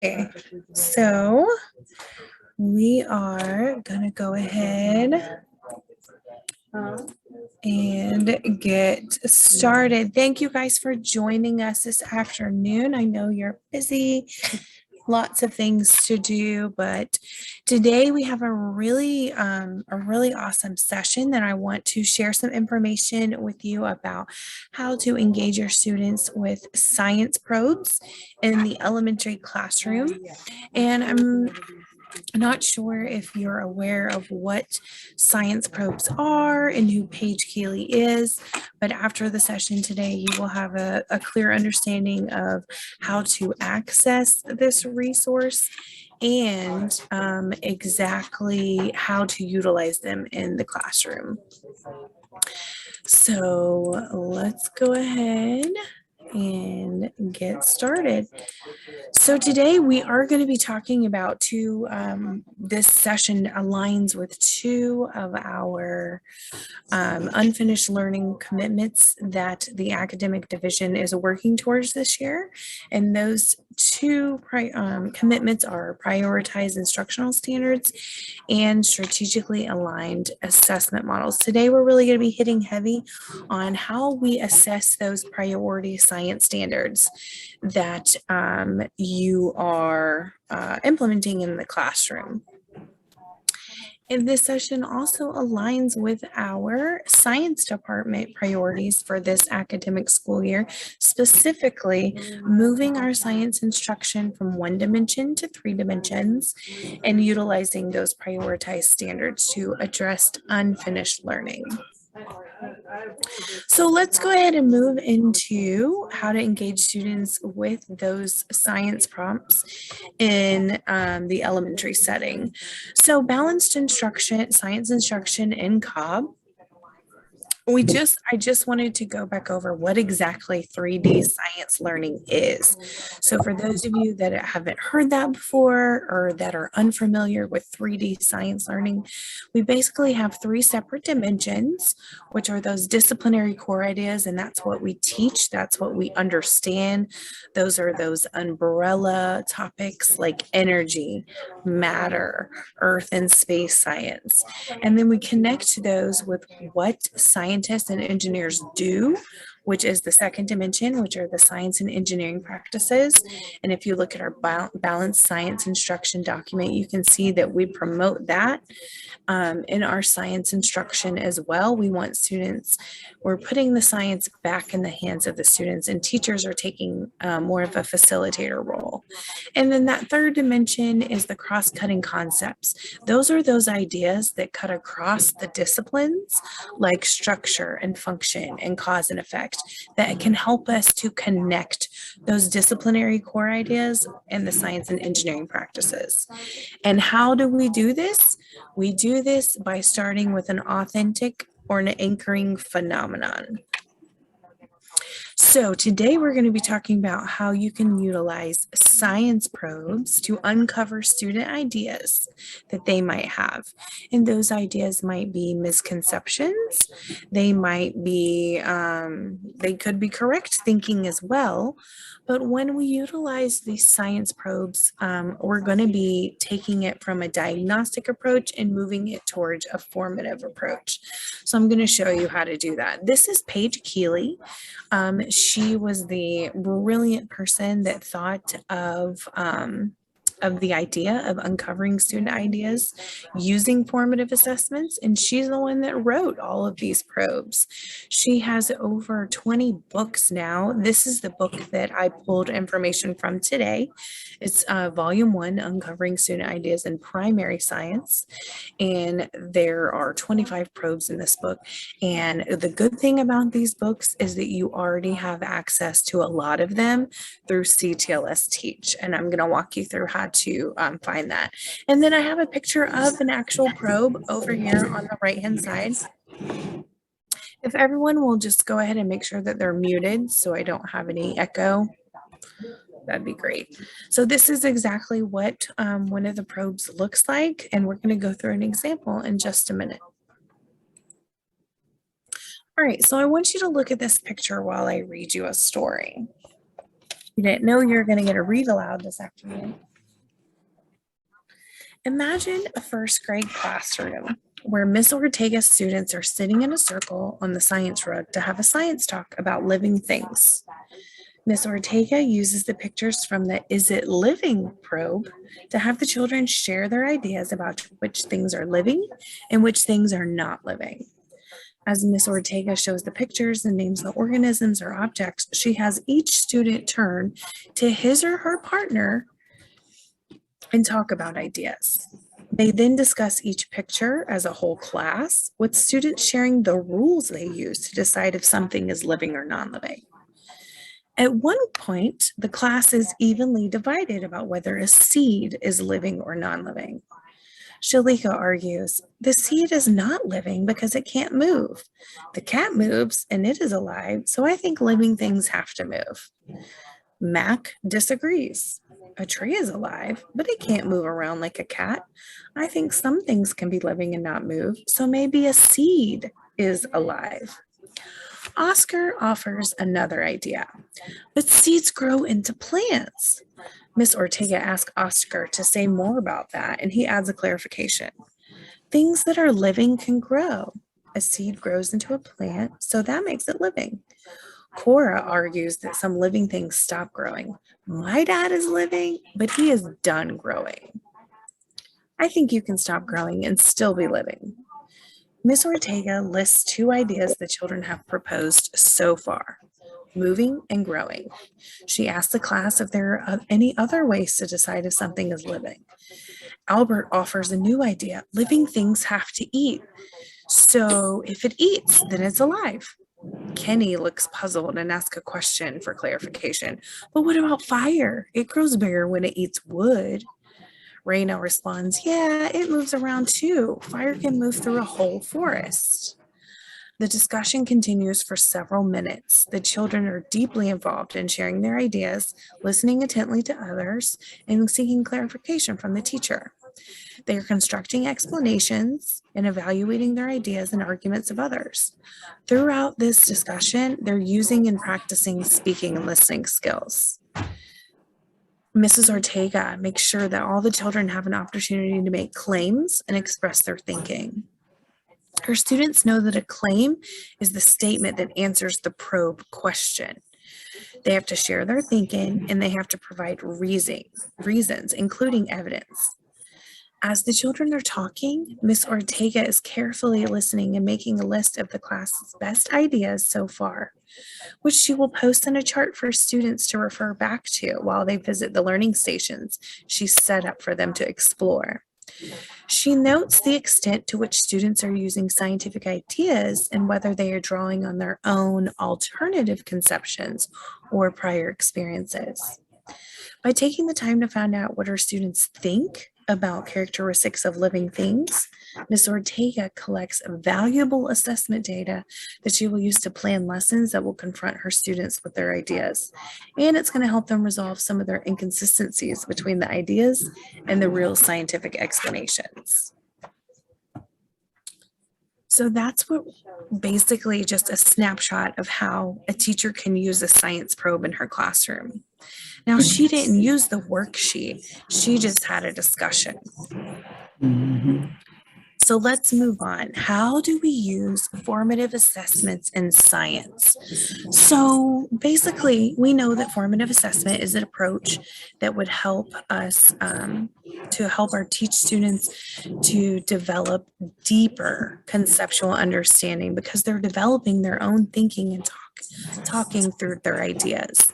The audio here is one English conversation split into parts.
Okay, so we are gonna go ahead and get started. Thank you guys for joining us this afternoon. I know you're busy, lots of things to do, but today we have a really awesome session that I want to share some information with you about how to engage your students with science probes in the elementary classroom. And I'm not sure if you're aware of what science probes are and who Paige Keeley is, but after the session today, you will have a clear understanding of how to access this resource and exactly how to utilize them in the classroom. So let's go ahead and get started. So today we are going to be talking about this session aligns with two of our unfinished learning commitments that the academic division is working towards this year. And those two commitments are prioritized instructional standards and strategically aligned assessment models. Today, we're really going to be hitting heavy on how we assess those priority science standards that you are implementing in the classroom. And this session also aligns with our science department priorities for this academic school year, specifically moving our science instruction from 1 dimension to 3 dimensions and utilizing those prioritized standards to address unfinished learning. So let's go ahead and move into how to engage students with those science prompts in the elementary setting. So balanced instruction, science instruction in Cobb. I just wanted to go back over what exactly 3D science learning is. So for those of you that haven't heard that before or that are unfamiliar with 3D science learning, we basically have 3 separate dimensions, which are those disciplinary core ideas, and that's what we teach, that's what we understand. Those are those umbrella topics like energy, matter, earth and space science. And then we connect those with what scientists and engineers do, which is the second dimension, which are the science and engineering practices. And if you look at our balanced science instruction document, you can see that we promote that in our science instruction as well. We want students, we're putting the science back in the hands of the students, and teachers are taking more of a facilitator role. And then that third dimension is the cross-cutting concepts. Those are those ideas that cut across the disciplines like structure and function and cause and effect that can help us to connect those disciplinary core ideas and the science and engineering practices. And how do we do this? We do this by starting with an authentic or an anchoring phenomenon. So today we're going to be talking about how you can utilize science probes to uncover student ideas that they might have. And those ideas might be misconceptions. They might be, they could be correct thinking as well. But when we utilize these science probes, we're going to be taking it from a diagnostic approach and moving it towards a formative approach. So I'm going to show you how to do that. This is Paige Keeley. She was the brilliant person that thought of the idea of uncovering student ideas using formative assessments, and she's the one that wrote all of these probes. She has over 20 books now. This is the book that I pulled information from today. It's volume 1, Uncovering Student Ideas in Primary Science, and there are 25 probes in this book. And the good thing about these books is that you already have access to a lot of them through CTLS Teach, and I'm going to walk you through how to find that. And then I have a picture of an actual probe over here on the right hand side. If everyone will just go ahead and make sure that they're muted so I don't have any echo, that'd be great. So this is exactly what one of the probes looks like, and we're going to go through an example in just a minute. All right, so I want you to look at this picture while I read you a story. You didn't know you were going to get a read aloud this afternoon. Imagine a first grade classroom where Miss Ortega's students are sitting in a circle on the science rug to have a science talk about living things. Miss Ortega uses the pictures from the Is It Living probe to have the children share their ideas about which things are living and which things are not living. As Miss Ortega shows the pictures and names the organisms or objects, she has each student turn to his or her partner and talk about ideas. They then discuss each picture as a whole class, with students sharing the rules they use to decide if something is living or non-living. At one point, the class is evenly divided about whether a seed is living or non-living. Shalika argues, the seed is not living because it can't move. The cat moves and it is alive, so I think living things have to move. Mac disagrees. A tree is alive, but it can't move around like a cat. I think some things can be living and not move, so maybe a seed is alive. Oscar offers another idea, but seeds grow into plants. Miss Ortega asks Oscar to say more about that, and he adds a clarification. Things that are living can grow. A seed grows into a plant, so that makes it living. Cora argues that some living things stop growing. My dad is living, but he is done growing. I think you can stop growing and still be living. Miss Ortega lists two ideas the children have proposed so far: moving and growing. She asks the class if there are any other ways to decide if something is living. Albert offers a new idea: living things have to eat. So if it eats, then it's alive. Kenny looks puzzled and asks a question for clarification. But what about fire? It grows bigger when it eats wood. Raina responds, yeah, it moves around too. Fire can move through a whole forest. The discussion continues for several minutes. The children are deeply involved in sharing their ideas, listening intently to others, and seeking clarification from the teacher. They are constructing explanations and evaluating their ideas and arguments of others. Throughout this discussion, they're using and practicing speaking and listening skills. Mrs. Ortega makes sure that all the children have an opportunity to make claims and express their thinking. Her students know that a claim is the statement that answers the probe question. They have to share their thinking and they have to provide reasons, including evidence. As the children are talking, Miss Ortega is carefully listening and making a list of the class's best ideas so far, which she will post in a chart for students to refer back to while they visit the learning stations she's set up for them to explore. She notes the extent to which students are using scientific ideas and whether they are drawing on their own alternative conceptions or prior experiences. By taking the time to find out what her students think about characteristics of living things, Ms. Ortega collects valuable assessment data that she will use to plan lessons that will confront her students with their ideas. And it's going to help them resolve some of their inconsistencies between the ideas and the real scientific explanations. So that's what basically just a snapshot of how a teacher can use a science probe in her classroom. Now, she didn't use the worksheet. She just had a discussion. So let's move on. How do we use formative assessments in science? So basically, we know that formative assessment is an approach that would help us to help our teach students to develop deeper conceptual understanding because they're developing their own thinking and talking through their ideas.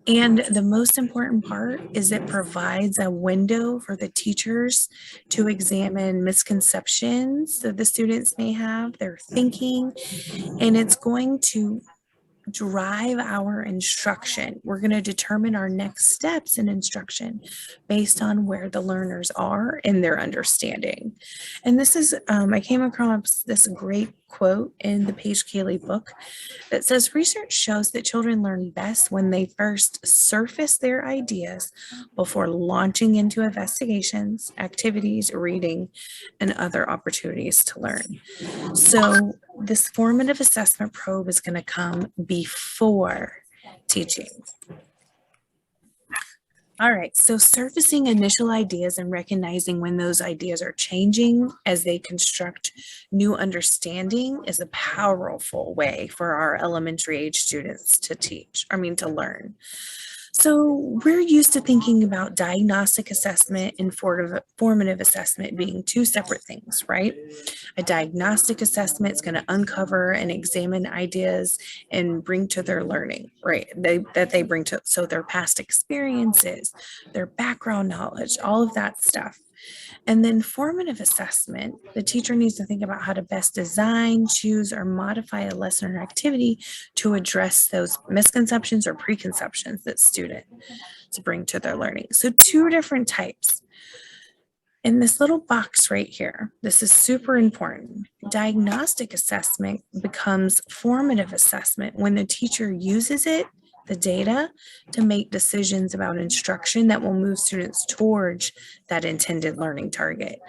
And the most important part is it provides a window for the teachers to examine misconceptions that the students may have, their thinking, and it's going to drive our instruction. We're going to determine our next steps in instruction based on where the learners are in their understanding. And this is, I came across this great quote in the Paige Keeley book that says, research shows that children learn best when they first surface their ideas before launching into investigations, activities, reading, and other opportunities to learn. So this formative assessment probe is going to come before teaching. All right, so surfacing initial ideas and recognizing when those ideas are changing as they construct new understanding is a powerful way for our elementary age students to to learn. So we're used to thinking about diagnostic assessment and formative assessment being two separate things, right? A diagnostic assessment is going to uncover and examine ideas and bring to their learning, right? That they bring to, so their past experiences, their background knowledge, all of that stuff. And then formative assessment, the teacher needs to think about how to best design, choose, or modify a lesson or activity to address those misconceptions or preconceptions that students bring to their learning. So two different types. In this little box right here, this is super important. Diagnostic assessment becomes formative assessment when the teacher uses it, the data, to make decisions about instruction that will move students towards that intended learning target.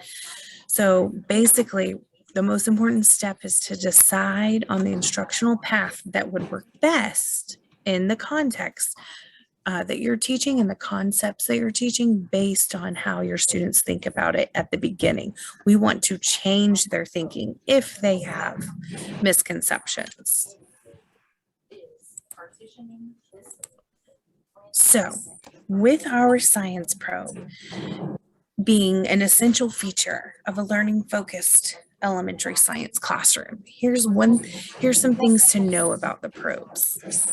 So basically, the most important step is to decide on the instructional path that would work best in the context that you're teaching and the concepts that you're teaching based on how your students think about it at the beginning. We want to change their thinking if they have misconceptions. So, with our science probe being an essential feature of a learning focused elementary science classroom, here's some things to know about the probes.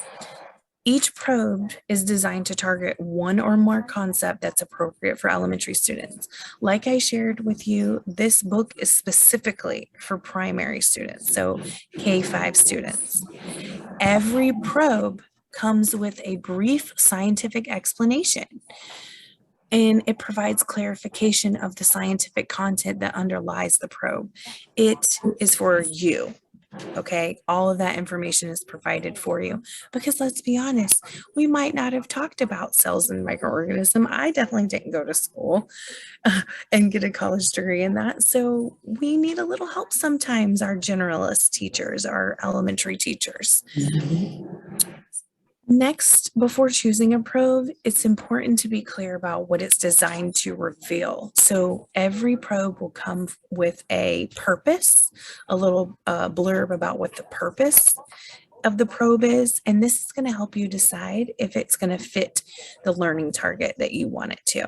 Each probe is designed to target one or more concept that's appropriate for elementary students. Like I shared with you, this book is specifically for primary students, so K-5 students. Every probe comes with a brief scientific explanation, and it provides clarification of the scientific content that underlies the probe. It is for you. Okay, all of that information is provided for you because let's be honest, we might not have talked about cells and microorganisms. I definitely didn't go to school and get a college degree in that. So we need a little help sometimes, our generalist teachers, our elementary teachers. Next, before choosing a probe, it's important to be clear about what it's designed to reveal. So every probe will come with a purpose, a little blurb about what the purpose of the probe is, and this is going to help you decide if it's going to fit the learning target that you want it to.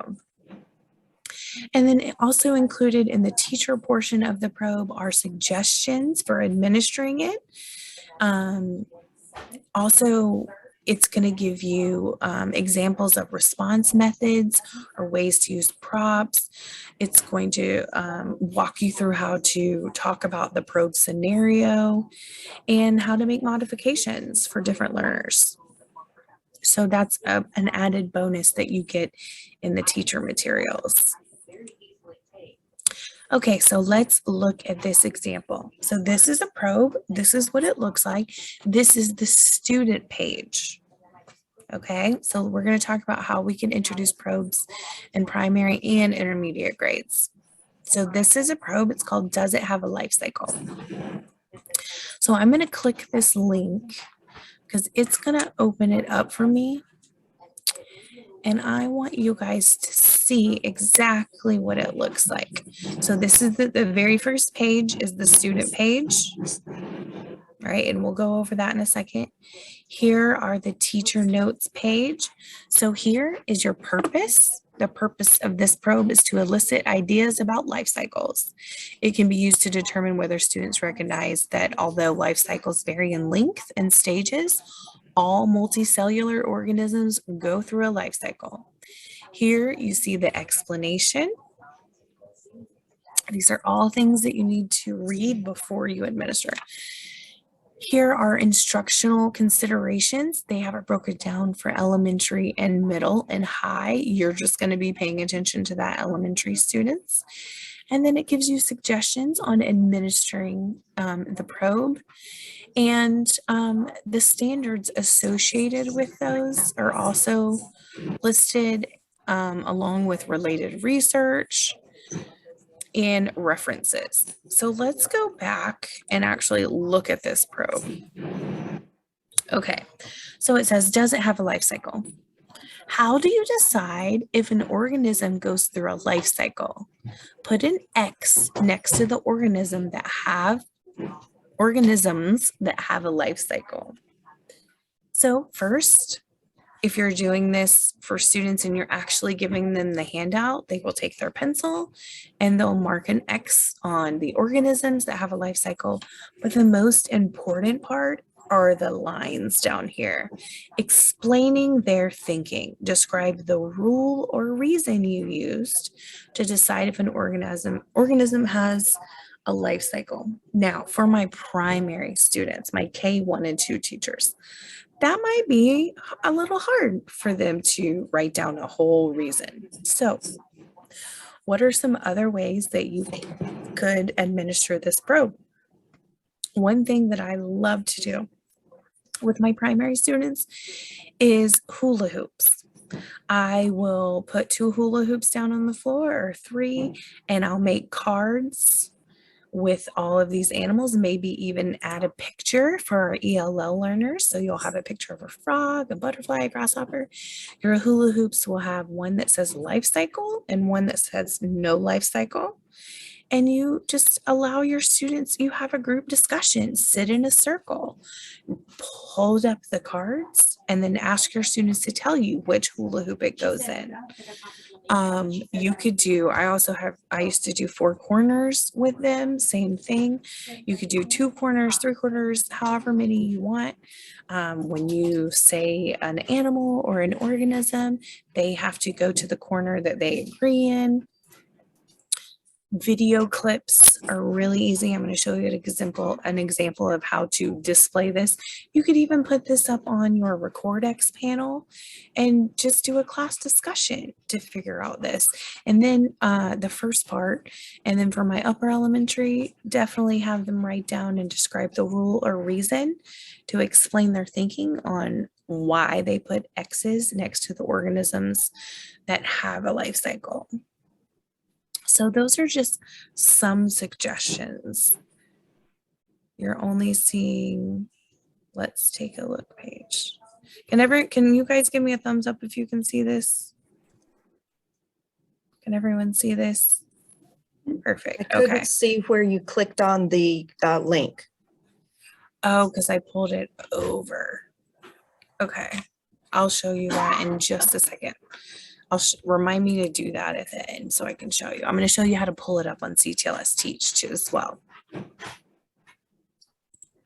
And then also included in the teacher portion of the probe are suggestions for administering it. Also, it's going to give you examples of response methods or ways to use props. It's going to walk you through how to talk about the probe scenario and how to make modifications for different learners. So that's an added bonus that you get in the teacher materials. Okay, so let's look at this example. So this is a probe. This is what it looks like. This is the student page. Okay, so we're going to talk about how we can introduce probes in primary and intermediate grades. So this is a probe. It's called Does It Have a Life Cycle? So I'm going to click this link because it's going to open it up for me. And I want you guys to see exactly what it looks like. So this is the very first page is the student page, right? And we'll go over that in a second. Here are the teacher notes page. So here is your purpose. The purpose of this probe is to elicit ideas about life cycles. It can be used to determine whether students recognize that although life cycles vary in length and stages, all multicellular organisms go through a life cycle. Here you see the explanation. These are all things that you need to read before you administer. Here are instructional considerations. They have it broken down for elementary and middle and high. You're just going to be paying attention to that elementary students. And then it gives you suggestions on administering the probe. And the standards associated with those are also listed along with related research and references. So let's go back and actually look at this probe. Okay, so it says, does it have a life cycle? How do you decide if an organism goes through a life cycle? Put an X next to the organisms that have a life cycle. So first, if you're doing this for students and you're actually giving them the handout, they will take their pencil and they'll mark an X on the organisms that have a life cycle. But the most important part are the lines down here, explaining their thinking. Describe the rule or reason you used to decide if an organism has a life cycle. Now, for my primary students, my K1 and 2 teachers, that might be a little hard for them to write down a whole reason. So, what are some other ways that you could administer this probe? One thing that I love to do with my primary students is hula hoops. I will put 2 hula hoops down on the floor or 3, and I'll make cards with all of these animals, maybe even add a picture for our ELL learners. So you'll have a picture of a frog, a butterfly, a grasshopper. Your hula hoops will have one that says life cycle and one that says no life cycle. And you just allow your students, you have a group discussion, sit in a circle, hold up the cards, and then ask your students to tell you which hula hoop it goes in. You could do, I used to do 4 corners with them, same thing. You could do 2 corners, 3 corners, however many you want. When you say an animal or an organism, they have to go to the corner that they agree in. Video clips are really easy. I'm going to show you an example of how to display this. You could even put this up on your Recordex panel and just do a class discussion to figure out this. And then the first part, and then for my upper elementary, definitely have them write down and describe the rule or reason to explain their thinking on why they put X's next to the organisms that have a life cycle. So those are just some suggestions. You're only seeing, let's take a look page. Can you guys give me a thumbs up if you can see this? Can everyone see this? Perfect. I couldn't see where you clicked on the link. Oh, because I pulled it over. Okay. I'll show you that in just a second. Remind me to do that at the end so I can show you. I'm going to show you how to pull it up on CTLS Teach too as well.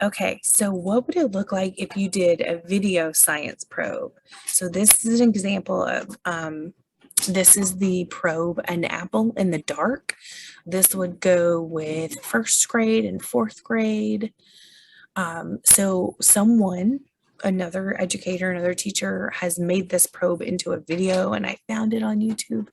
Okay, so what would it look like if you did a video science probe? So this is an example of, this is the probe, an apple in the dark. This would go with 1st grade and 4th grade. So another educator, another teacher has made this probe into a video, and I found it on YouTube.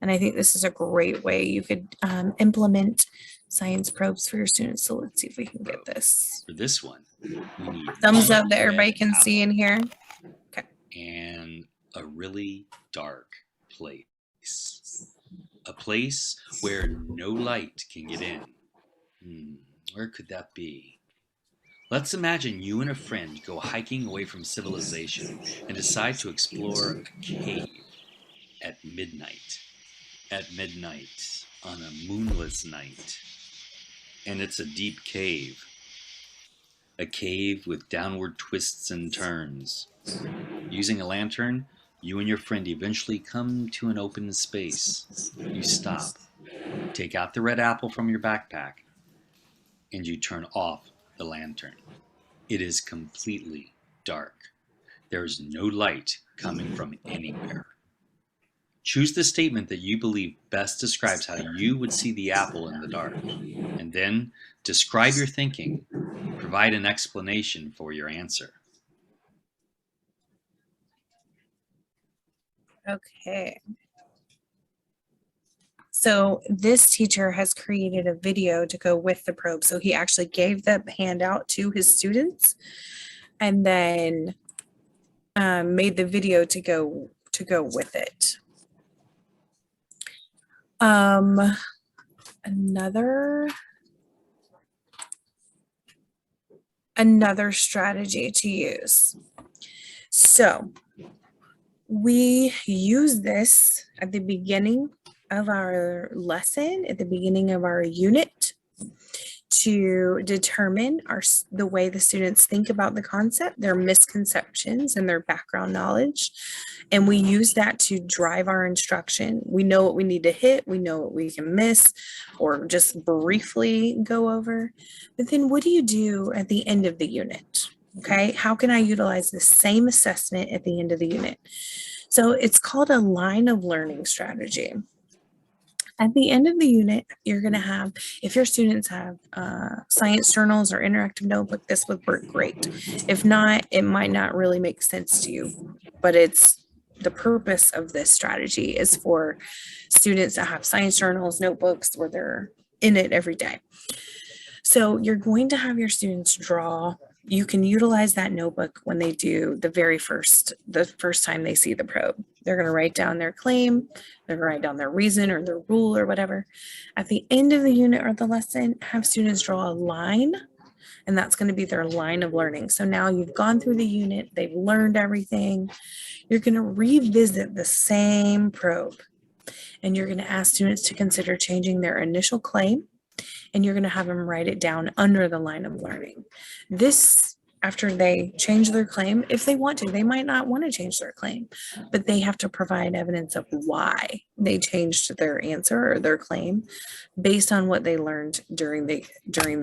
And I think this is a great way you could implement science probes for your students. So let's see if we can get this. For this one, we need thumbs up that everybody can see in here. Okay. And a really dark place. A place where no light can get in. Where could that be? Let's imagine you and a friend go hiking away from civilization and decide to explore a cave at midnight. At midnight, on a moonless night. And it's a deep cave. A cave with downward twists and turns. Using a lantern, you and your friend eventually come to an open space. You stop, take out the red apple from your backpack, and you turn off the lantern. It is completely dark. There is no light coming from anywhere. Choose the statement that you believe best describes how you would see the apple in the dark, and then describe your thinking. Provide an explanation for your answer. Okay. So this teacher has created a video to go with the probe. So he actually gave the handout to his students and then made the video to go with it. Another strategy to use. So We use this at the beginning of our lesson, at the beginning of our unit, to determine the way the students think about the concept, their misconceptions and their background knowledge. And we use that to drive our instruction. We know what we need to hit, we know what we can miss or just briefly go over. But then what do you do at the end of the unit? Okay, how can I utilize the same assessment at the end of the unit? So it's called a line of learning strategy. At the end of the unit, you're going to have, if your students have science journals or interactive notebook, this would work great. If not, it might not really make sense to you, but it's the purpose of this strategy is for students that have science journals, notebooks, where they're in it every day. So you're going to have your students draw. You can utilize that notebook when they do the first time they see the probe. They're going to write down their claim, they're going to write down their reason or their rule or whatever. At the end of the unit or the lesson, have students draw a line, and that's going to be their line of learning. So now you've gone through the unit, they've learned everything. You're going to revisit the same probe, and you're going to ask students to consider changing their initial claim, and you're going to have them write it down under the line of learning. This, after they change their claim, if they want to, they might not want to change their claim, but they have to provide evidence of why they changed their answer or their claim based on what they learned during the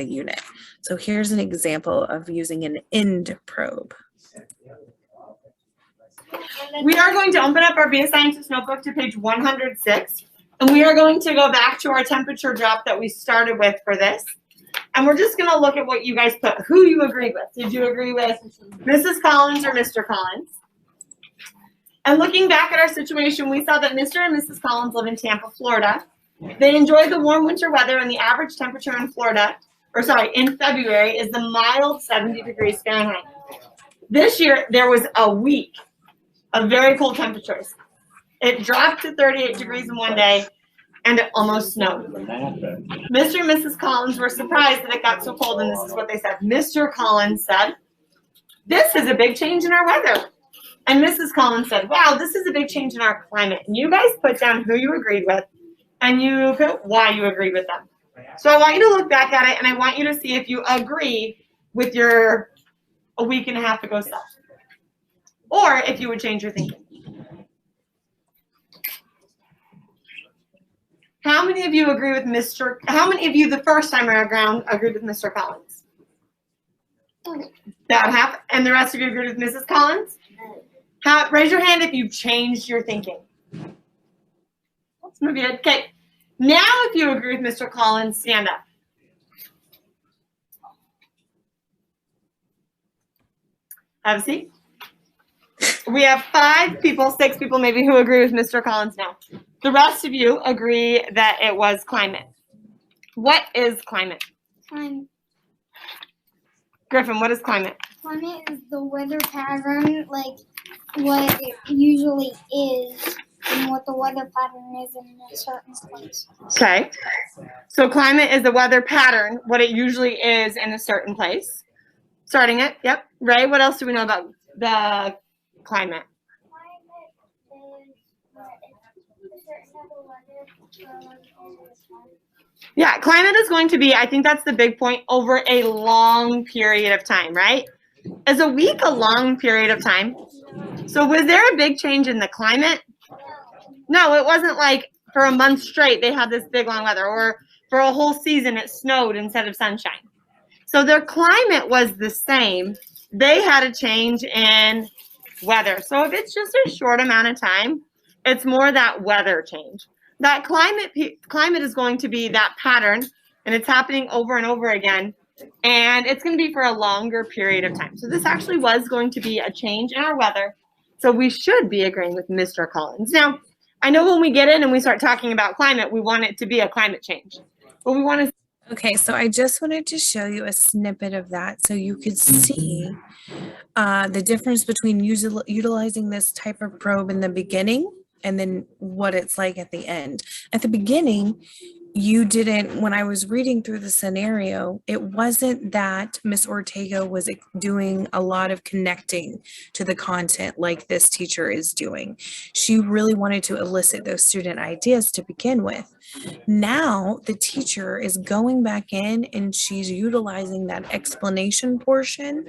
unit. So here's an example of using an end probe. We are going to open up our BS Scientist notebook to page 106, and we are going to go back to our temperature drop that we started with for this. And we're just going to look at what you guys put, who you agreed with. Did you agree with Mrs. Collins or Mr. Collins? And looking back at our situation, we saw that Mr. and Mrs. Collins live in Tampa, Florida. They enjoy the warm winter weather, and the average temperature in in February is the mild 70 degrees Fahrenheit. This year, there was a week of very cold temperatures. It dropped to 38 degrees in one day, and it almost snowed. Mr. and Mrs. Collins were surprised that it got so cold, and this is what they said. Mr. Collins said, "This is a big change in our weather." And Mrs. Collins said, "Wow, this is a big change in our climate." And you guys put down who you agreed with, and you put why you agreed with them. So I want you to look back at it, and I want you to see if you agree with your a week and a half ago self, or if you would change your thinking. How many of you agree with how many of you the first time around agreed with Mr. Collins? About half. And the rest of you agreed with Mrs. Collins? Raise your hand if you've changed your thinking. Let's move your head. Okay. Now if you agree with Mr. Collins, stand up. Have a seat. We have 6 people maybe who agree with Mr. Collins now. The rest of you agree that it was climate. What is climate? Griffin, what is climate? Climate is the weather pattern, like what it usually is and what the weather pattern is in a certain place. Okay. So climate is the weather pattern, what it usually is in a certain place. Starting it, yep. Ray, what else do we know about the climate? Yeah, climate is going to be, I think that's the big point, over a long period of time, right? Is a week a long period of time? So was there a big change in the climate? No, it wasn't like for a month straight they had this big long weather, or for a whole season it snowed instead of sunshine. So their climate was the same. They had a change in weather. So if it's just a short amount of time, it's more that weather change. That climate is going to be that pattern, and it's happening over and over again, and it's going to be for a longer period of time. So this actually was going to be a change in our weather, so we should be agreeing with Mr. Collins. Now, I know when we get in and we start talking about climate, we want it to be a climate change, but we want to. Okay, so I just wanted to show you a snippet of that so you could see the difference between utilizing this type of probe in the beginning and then what it's like at the end. At the beginning, you didn't, when I was reading through the scenario, it wasn't that Miss Ortega was doing a lot of connecting to the content like this teacher is doing. She really wanted to elicit those student ideas to begin with. Now the teacher is going back in and she's utilizing that explanation portion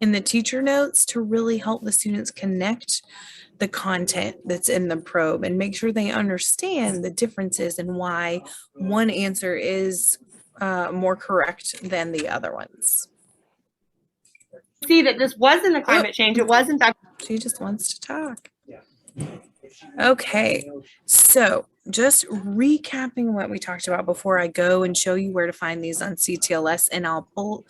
in the teacher notes to really help the students connect the content that's in the probe and make sure they understand the differences and why one answer is more correct than the other ones. See that this wasn't a climate change. It was in fact. She just wants to talk. Okay, so just recapping what we talked about before I go and show you where to find these on CTLS, and I'll pull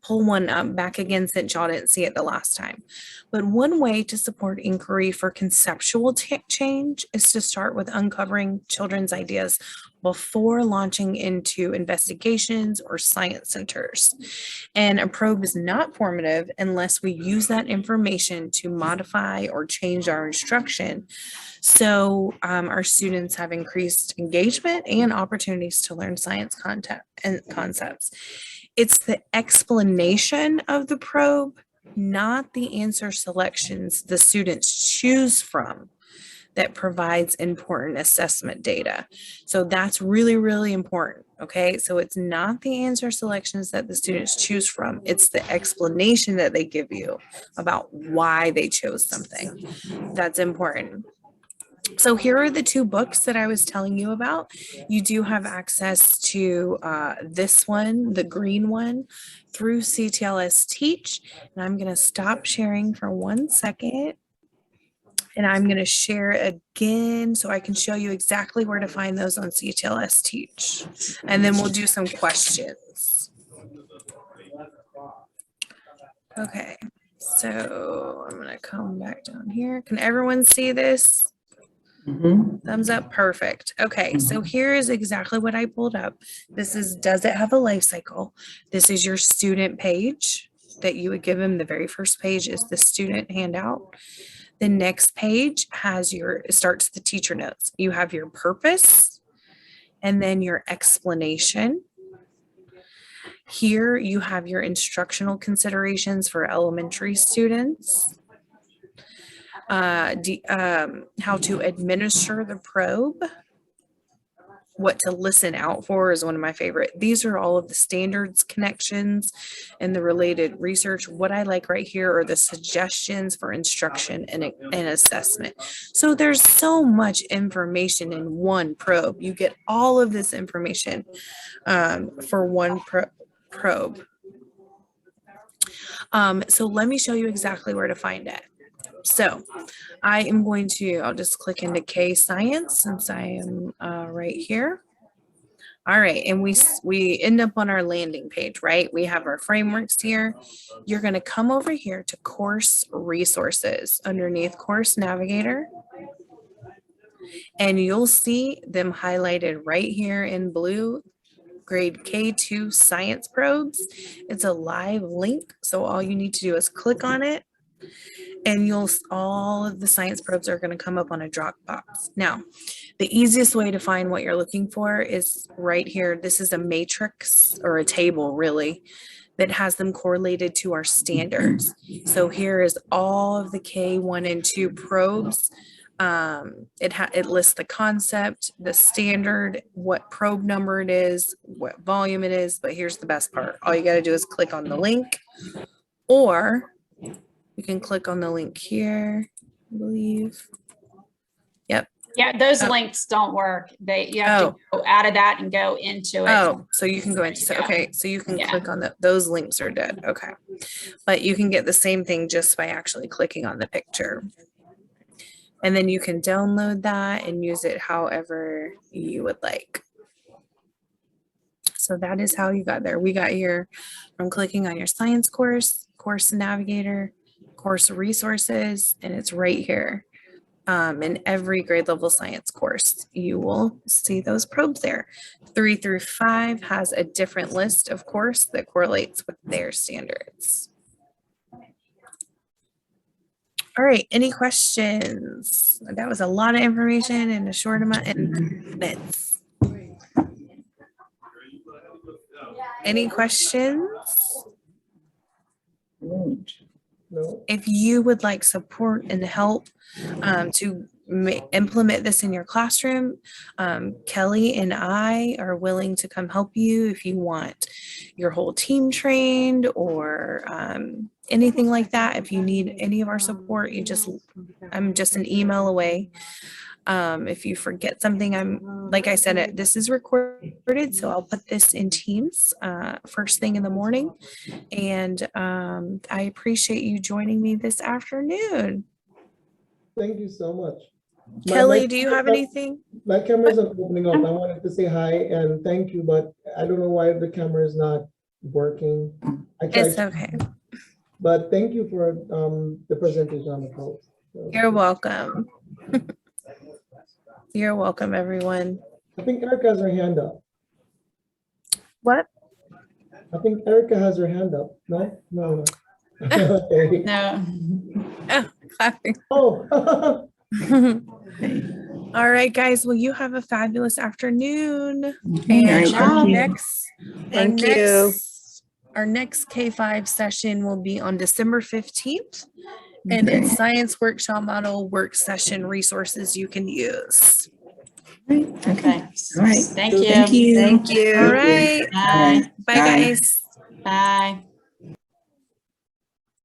one up back again since y'all didn't see it the last time. But one way to support inquiry for conceptual change is to start with uncovering children's ideas before launching into investigations or science centers. And a probe is not formative unless we use that information to modify or change our instruction. So our students have increased engagement and opportunities to learn science content and concepts. It's the explanation of the probe, not the answer selections the students choose from, that provides important assessment data. So that's really, really important, okay? So it's not the answer selections that the students choose from, it's the explanation that they give you about why they chose something. That's important. So here are the two books that I was telling you about. You do have access to this one, the green one, through CTLS Teach. And I'm gonna stop sharing for 1 second. And I'm going to share again so I can show you exactly where to find those on CTLS Teach. And then we'll do some questions. Okay, so I'm going to come back down here. Can everyone see this? Thumbs up, perfect. Okay, so here is exactly what I pulled up. This is, does it have a life cycle? This is your student page that you would give them. The very first page is the student handout. The next page has starts the teacher notes. You have your purpose and then your explanation. Here you have your instructional considerations for elementary students. How to administer the probe. What to listen out for is one of my favorite. These are all of the standards connections and the related research. What I like right here are the suggestions for instruction and assessment. So there's so much information in one probe. You get all of this information for one probe. So let me show you exactly where to find it. So I am going to, I'll just click into K Science since I am right here. All right, and we end up on our landing page, right? We have our frameworks here. You're going to come over here to Course Resources underneath Course Navigator. And you'll see them highlighted right here in blue, grade K2 science probes. It's a live link, so all you need to do is click on it. And all of the science probes are going to come up on a Dropbox. Now, the easiest way to find what you're looking for is right here. This is a matrix or a table really that has them correlated to our standards. So here is all of the K1 and 2 probes. It lists the concept, the standard, what probe number it is, what volume it is. But here's the best part. All you got to do is click on the link, or you can click on the link here, I believe. Yep. Yeah, those links don't work. You have to go out of that and go into it. Oh, so you can go into, okay, so you can click on those links are dead. Okay. But you can get the same thing just by actually clicking on the picture. And then you can download that and use it however you would like. So that is how you got there. We got here from clicking on your science course, Course Navigator, Course Resources, and it's right here. In every grade level science course, you will see those probes there. 3 through 5 has a different list, of course, that correlates with their standards. All right, any questions? That was a lot of information in a short amount of minutes. Any questions? No. If you would like support and help to implement this in your classroom, Kelly and I are willing to come help you if you want your whole team trained or anything like that. If you need any of our support, I'm just an email away. If you forget something, like I said, this is recorded, so I'll put this in Teams first thing in the morning. And I appreciate you joining me this afternoon. Thank you so much. Kelly, do you have anything? My camera's not opening up. I wanted to say hi and thank you, but I don't know why the camera is not working. It's okay. But thank you for the presentation on the code. You're welcome. You're welcome, everyone. I think Erica has her hand up. What? I think Erica has her hand up. No? No. Okay. No. Oh. All right, guys. Well, you have a fabulous afternoon. Very And thank you. Thank you. Our next K5 session will be on December 15th. And it's Science Workshop Model Work Session resources you can use. Okay. All right. Thank you. Thank you. Thank you. All right. Bye. Bye, Bye. guys. Bye.